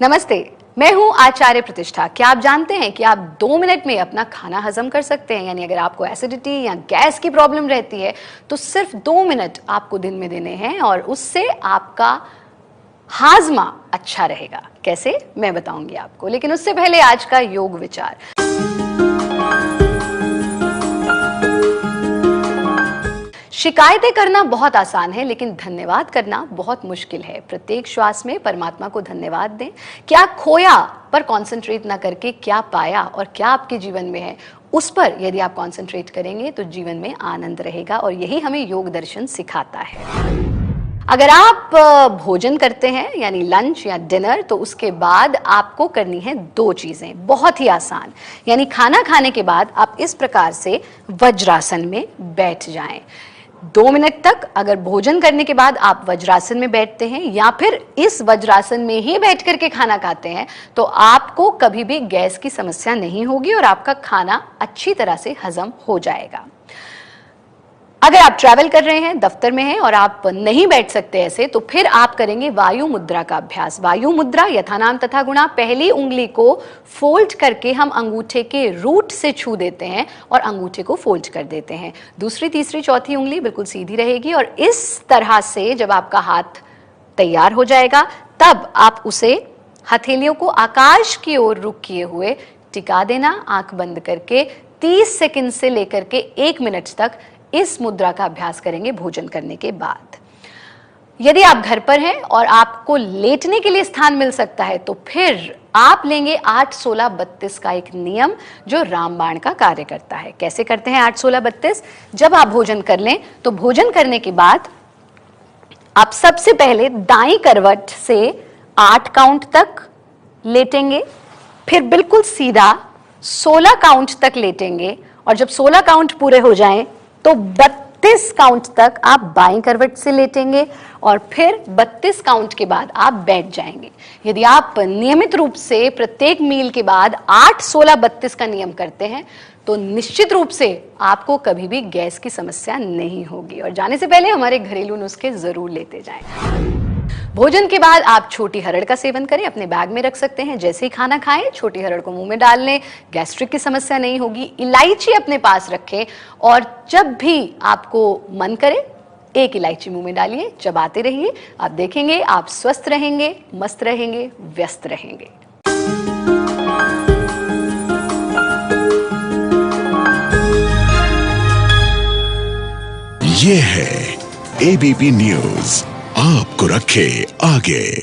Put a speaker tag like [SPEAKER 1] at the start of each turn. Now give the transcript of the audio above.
[SPEAKER 1] नमस्ते, मैं हूं आचार्य प्रतिष्ठा। क्या आप जानते हैं कि आप 2 मिनट में अपना खाना हजम कर सकते हैं? यानी अगर आपको एसिडिटी या गैस की प्रॉब्लम रहती है तो सिर्फ 2 मिनट आपको दिन में देने हैं और उससे आपका हाजमा अच्छा रहेगा। कैसे, मैं बताऊंगी आपको, लेकिन उससे पहले आज का योग विचार। शिकायतें करना बहुत आसान है, लेकिन धन्यवाद करना बहुत मुश्किल है। प्रत्येक श्वास में परमात्मा को धन्यवाद दें। क्या खोया पर कंसंट्रेट ना करके क्या पाया और क्या आपके जीवन में है, उस पर यदि आप कंसंट्रेट करेंगे तो जीवन में आनंद रहेगा, और यही हमें योग दर्शन सिखाता है। अगर आप भोजन करते हैं यानी लंच या डिनर, तो उसके बाद आपको करनी है 2 चीजें, बहुत ही आसान। यानी खाना खाने के बाद आप इस प्रकार से वज्रासन में बैठ जाएं। 2 मिनट तक अगर भोजन करने के बाद आप वज्रासन में बैठते हैं या फिर इस वज्रासन में ही बैठ करके खाना खाते हैं तो आपको कभी भी गैस की समस्या नहीं होगी और आपका खाना अच्छी तरह से हजम हो जाएगा। अगर आप ट्रैवल कर रहे हैं, दफ्तर में हैं और आप नहीं बैठ सकते ऐसे, तो फिर आप करेंगे वायु मुद्रा का अभ्यास। वायु मुद्रा यथा नाम तथा गुणा। पहली उंगली को फोल्ड करके हम अंगूठे के रूट से छू देते हैं और अंगूठे को फोल्ड कर देते हैं। दूसरी, तीसरी, चौथी उंगली बिल्कुल सीधी रहेगी और इस तरह से जब आपका हाथ तैयार हो जाएगा तब आप उसे हथेलियों को आकाश की ओर रुख किए हुए टिका देना, आंख बंद करके 30 सेकंड से लेकर के 1 मिनट तक इस मुद्रा का अभ्यास करेंगे भोजन करने के बाद। यदि आप घर पर हैं और आपको लेटने के लिए स्थान मिल सकता है तो फिर आप लेंगे 8-16-32 का एक नियम जो रामबाण का कार्य करता है। कैसे करते हैं 8-16-32? जब आप भोजन कर लें तो भोजन करने के बाद आप सबसे पहले दाईं करवट से 8 काउंट तक लेटेंगे, फिर बिल्कुल सीधा 16 काउंट तक लेटेंगे और जब 16 काउंट पूरे हो जाएं तो 32 काउंट तक आप बाईं करवट से लेटेंगे और फिर 32 काउंट के बाद आप बैठ जाएंगे। यदि आप नियमित रूप से प्रत्येक मील के बाद 8-16-32 का नियम करते हैं तो निश्चित रूप से आपको कभी भी गैस की समस्या नहीं होगी। और जाने से पहले हमारे घरेलू नुस्खे जरूर लेते जाएं। भोजन के बाद आप छोटी हरड़ का सेवन करें, अपने बैग में रख सकते हैं। जैसे ही खाना खाएं छोटी हरड़ को मुंह में डाल लें, गैस्ट्रिक की समस्या नहीं होगी। इलायची अपने पास रखें और जब भी आपको मन करे 1 इलायची मुंह में डालिए, चबाते रहिए। आप देखेंगे आप स्वस्थ रहेंगे, मस्त रहेंगे, व्यस्त रहेंगे।
[SPEAKER 2] ये है एबीपी न्यूज, आपको रखे आगे।